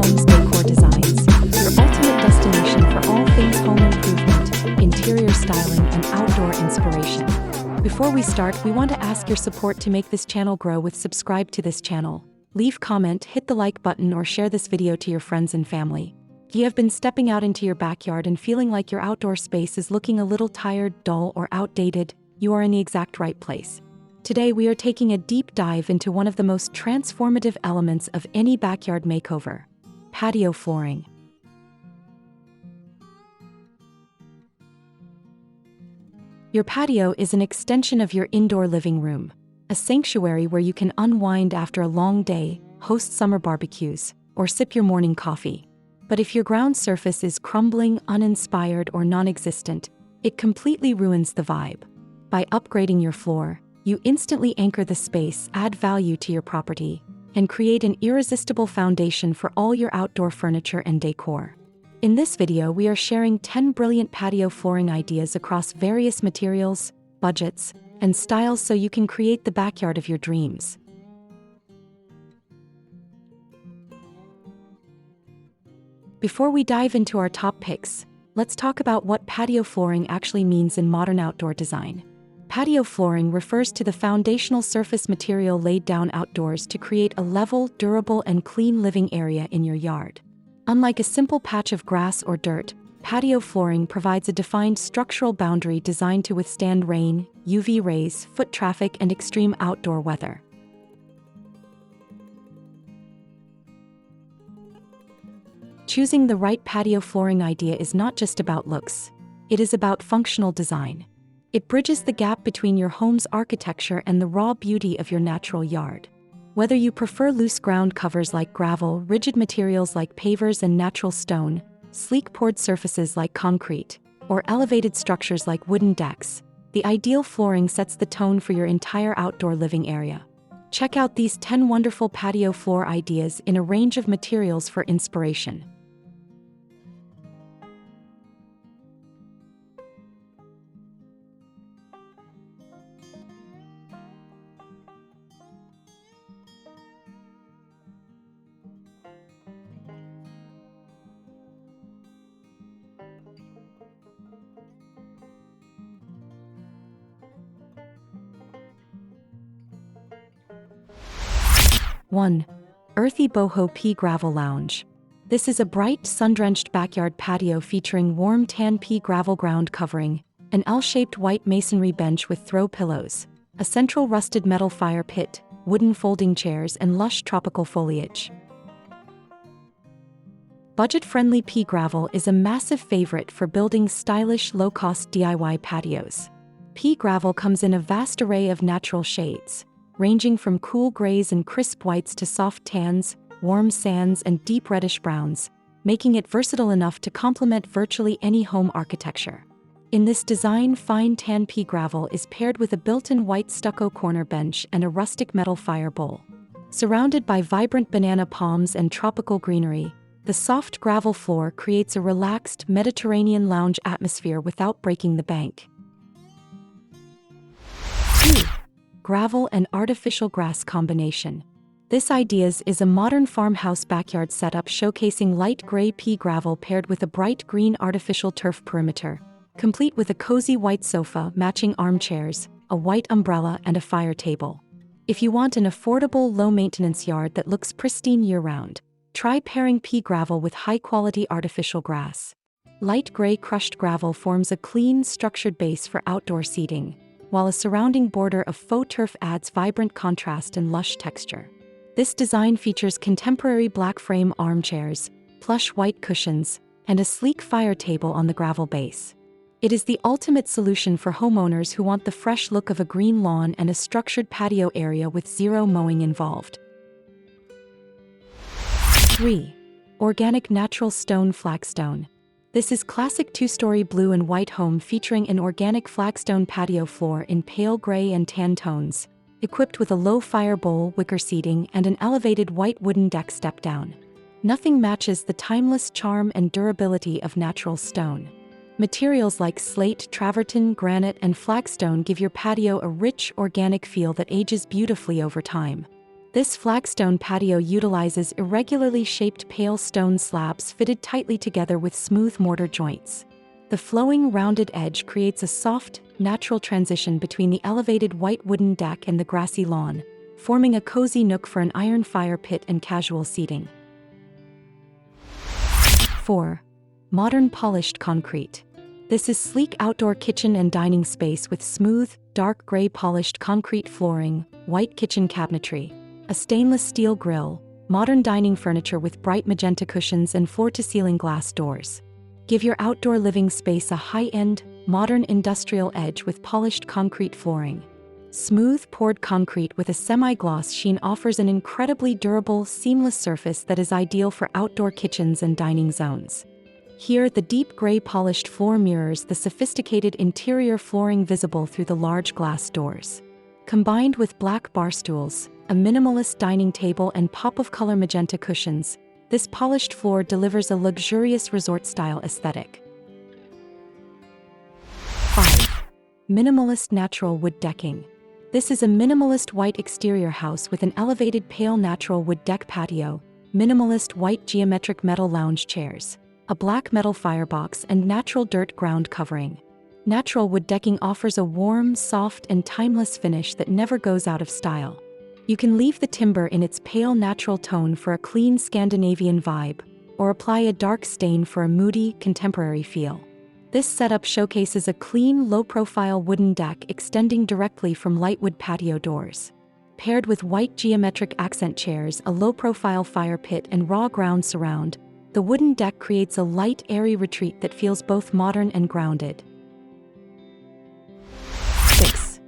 Homes Decor Designs, your ultimate destination for all things home improvement, interior styling, and outdoor inspiration. Before we start, we want to ask your support to make this channel grow with subscribe to this channel. Leave comment, hit the like button, or share this video to your friends and family. If you have been stepping out into your backyard and feeling like your outdoor space is looking a little tired, dull, or outdated, you are in the exact right place. Today we are taking a deep dive into one of the most transformative elements of any backyard makeover: patio flooring. Your patio is an extension of your indoor living room, a sanctuary where you can unwind after a long day, host summer barbecues, or sip your morning coffee. But if your ground surface is crumbling, uninspired, or non-existent, it completely ruins the vibe. By upgrading your floor, you instantly anchor the space, add value to your property, and create an irresistible foundation for all your outdoor furniture and decor. In this video, we are sharing 10 brilliant patio flooring ideas across various materials, budgets, and styles so you can create the backyard of your dreams. Before we dive into our top picks, let's talk about what patio flooring actually means in modern outdoor design. Patio flooring refers to the foundational surface material laid down outdoors to create a level, durable, and clean living area in your yard. Unlike a simple patch of grass or dirt, patio flooring provides a defined structural boundary designed to withstand rain, UV rays, foot traffic, and extreme outdoor weather. Choosing the right patio flooring idea is not just about looks, it is about functional design. It bridges the gap between your home's architecture and the raw beauty of your natural yard. Whether you prefer loose ground covers like gravel, rigid materials like pavers and natural stone, sleek poured surfaces like concrete, or elevated structures like wooden decks, the ideal flooring sets the tone for your entire outdoor living area. Check out these 10 wonderful patio floor ideas in a range of materials for inspiration. One, Earthy Boho Pea Gravel Lounge. This is a bright, sun-drenched backyard patio featuring warm tan pea gravel ground covering, an L-shaped white masonry bench with throw pillows, a central rusted metal fire pit, wooden folding chairs, and lush tropical foliage. Budget-friendly pea gravel is a massive favorite for building stylish, low-cost DIY patios. Pea gravel comes in a vast array of natural shades, ranging from cool grays and crisp whites to soft tans, warm sands, and deep reddish browns, making it versatile enough to complement virtually any home architecture. In this design, fine tan pea gravel is paired with a built-in white stucco corner bench and a rustic metal fire bowl. Surrounded by vibrant banana palms and tropical greenery, the soft gravel floor creates a relaxed Mediterranean lounge atmosphere without breaking the bank. 2. Gravel and artificial grass combination. This idea is a modern farmhouse backyard setup showcasing light gray pea gravel paired with a bright green artificial turf perimeter, complete with a cozy white sofa, matching armchairs, a white umbrella, and a fire table. If you want an affordable, low-maintenance yard that looks pristine year-round, try pairing pea gravel with high-quality artificial grass. Light gray crushed gravel forms a clean, structured base for outdoor seating, while a surrounding border of faux turf adds vibrant contrast and lush texture. This design features contemporary black frame armchairs, plush white cushions, and a sleek fire table on the gravel base. It is the ultimate solution for homeowners who want the fresh look of a green lawn and a structured patio area with zero mowing involved. 3. Organic natural stone flagstone. This is classic two-story blue and white home featuring an organic flagstone patio floor in pale gray and tan tones, equipped with a low fire bowl, wicker seating, and an elevated white wooden deck step-down. Nothing matches the timeless charm and durability of natural stone. Materials like slate, travertine, granite, and flagstone give your patio a rich, organic feel that ages beautifully over time. This flagstone patio utilizes irregularly shaped pale stone slabs fitted tightly together with smooth mortar joints. The flowing, rounded edge creates a soft, natural transition between the elevated white wooden deck and the grassy lawn, forming a cozy nook for an iron fire pit and casual seating. 4. Modern polished concrete. This is sleek outdoor kitchen and dining space with smooth, dark gray polished concrete flooring, white kitchen cabinetry, a stainless steel grill, modern dining furniture with bright magenta cushions and floor-to-ceiling glass doors. Give your outdoor living space a high-end, modern industrial edge with polished concrete flooring. Smooth poured concrete with a semi-gloss sheen offers an incredibly durable, seamless surface that is ideal for outdoor kitchens and dining zones. Here, the deep gray polished floor mirrors the sophisticated interior flooring visible through the large glass doors. Combined with black bar stools, a minimalist dining table and pop-of-color magenta cushions, this polished floor delivers a luxurious resort-style aesthetic. 5. Minimalist natural wood decking. This is a minimalist white exterior house with an elevated pale natural wood deck patio, minimalist white geometric metal lounge chairs, a black metal firebox and natural dirt ground covering. Natural wood decking offers a warm, soft and timeless finish that never goes out of style. You can leave the timber in its pale natural tone for a clean Scandinavian vibe, or apply a dark stain for a moody, contemporary feel. This setup showcases a clean, low-profile wooden deck extending directly from lightwood patio doors. Paired with white geometric accent chairs, a low-profile fire pit and raw ground surround, the wooden deck creates a light, airy retreat that feels both modern and grounded. 6.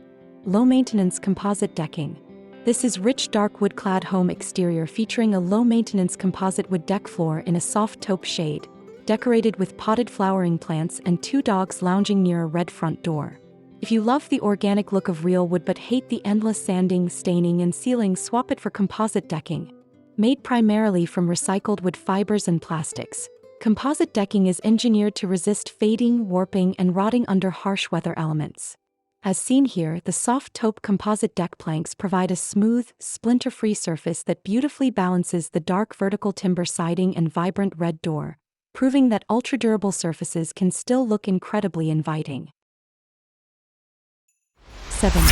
Low-maintenance composite decking. This is rich dark wood-clad home exterior featuring a low-maintenance composite wood deck floor in a soft taupe shade, decorated with potted flowering plants and 2 dogs lounging near a red front door. If you love the organic look of real wood but hate the endless sanding, staining and sealing, swap it for composite decking. Made primarily from recycled wood fibers and plastics, composite decking is engineered to resist fading, warping and rotting under harsh weather elements. As seen here, the soft taupe composite deck planks provide a smooth, splinter-free surface that beautifully balances the dark vertical timber siding and vibrant red door, proving that ultra-durable surfaces can still look incredibly inviting. 7.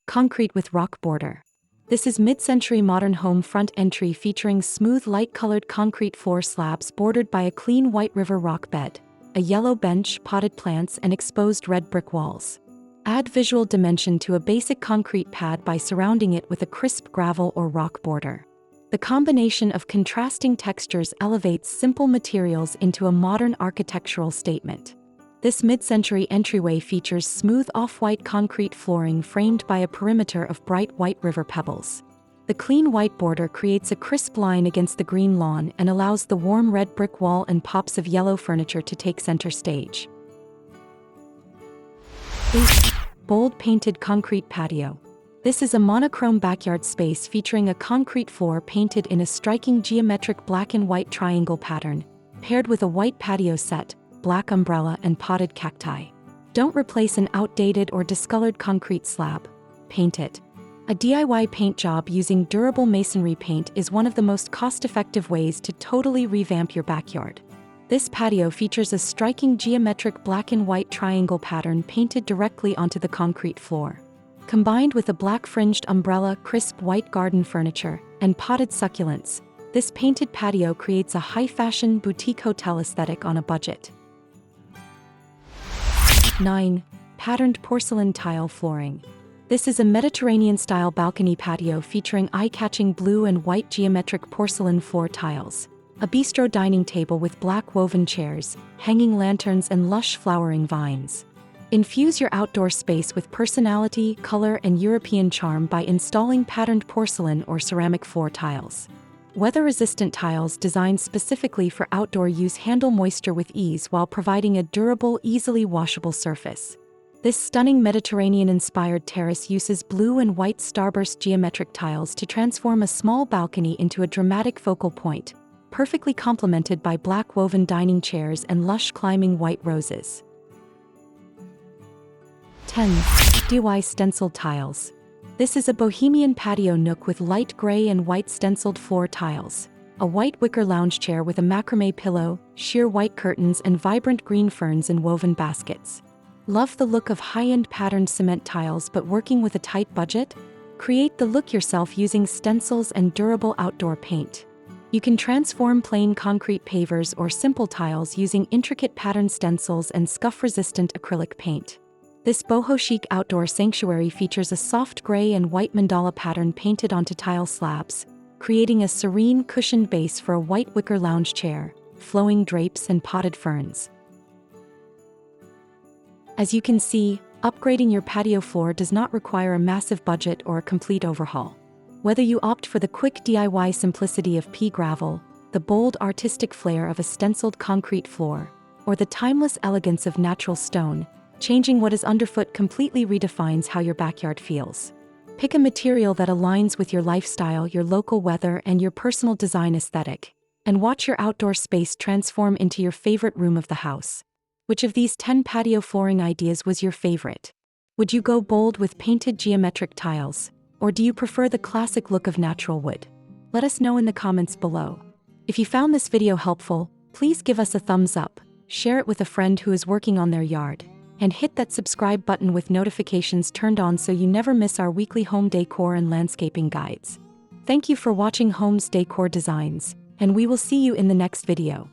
Concrete with rock border. This is mid-century modern home front entry featuring smooth light-colored concrete floor slabs bordered by a clean white river rock bed, a yellow bench, potted plants and exposed red brick walls. Add visual dimension to a basic concrete pad by surrounding it with a crisp gravel or rock border. The combination of contrasting textures elevates simple materials into a modern architectural statement. This mid-century entryway features smooth off-white concrete flooring framed by a perimeter of bright white river pebbles. The clean white border creates a crisp line against the green lawn and allows the warm red brick wall and pops of yellow furniture to take center stage. 8. Bold painted concrete patio. This is a monochrome backyard space featuring a concrete floor painted in a striking geometric black and white triangle pattern, paired with a white patio set, black umbrella and potted cacti. Don't replace an outdated or discolored concrete slab. Paint it. A DIY paint job using durable masonry paint is one of the most cost-effective ways to totally revamp your backyard. This patio features a striking geometric black and white triangle pattern painted directly onto the concrete floor. Combined with a black-fringed umbrella, crisp white garden furniture, and potted succulents, this painted patio creates a high-fashion boutique hotel aesthetic on a budget. 9. Patterned porcelain tile flooring. This is a Mediterranean-style balcony patio featuring eye-catching blue and white geometric porcelain floor tiles, a bistro dining table with black woven chairs, hanging lanterns and lush flowering vines. Infuse your outdoor space with personality, color, and European charm by installing patterned porcelain or ceramic floor tiles. Weather-resistant tiles designed specifically for outdoor use handle moisture with ease while providing a durable, easily washable surface. This stunning Mediterranean-inspired terrace uses blue and white starburst geometric tiles to transform a small balcony into a dramatic focal point, perfectly complemented by black woven dining chairs and lush climbing white roses. 10. DIY stenciled tiles. This is a bohemian patio nook with light gray and white stenciled floor tiles, a white wicker lounge chair with a macrame pillow, sheer white curtains, and vibrant green ferns in woven baskets. Love the look of high-end patterned cement tiles but working with a tight budget? Create the look yourself using stencils and durable outdoor paint. You can transform plain concrete pavers or simple tiles using intricate patterned stencils and scuff-resistant acrylic paint. This boho chic outdoor sanctuary features a soft gray and white mandala pattern painted onto tile slabs, creating a serene, cushioned base for a white wicker lounge chair, flowing drapes, and potted ferns. As you can see, upgrading your patio floor does not require a massive budget or a complete overhaul. Whether you opt for the quick DIY simplicity of pea gravel, the bold artistic flair of a stenciled concrete floor, or the timeless elegance of natural stone, changing what is underfoot completely redefines how your backyard feels. Pick a material that aligns with your lifestyle, your local weather, and your personal design aesthetic, and watch your outdoor space transform into your favorite room of the house. Which of these 10 patio flooring ideas was your favorite? Would you go bold with painted geometric tiles, or do you prefer the classic look of natural wood? Let us know in the comments below. If you found this video helpful, please give us a thumbs up, share it with a friend who is working on their yard, and hit that subscribe button with notifications turned on so you never miss our weekly home decor and landscaping guides. Thank you for watching Homes Decor Designs, and we will see you in the next video.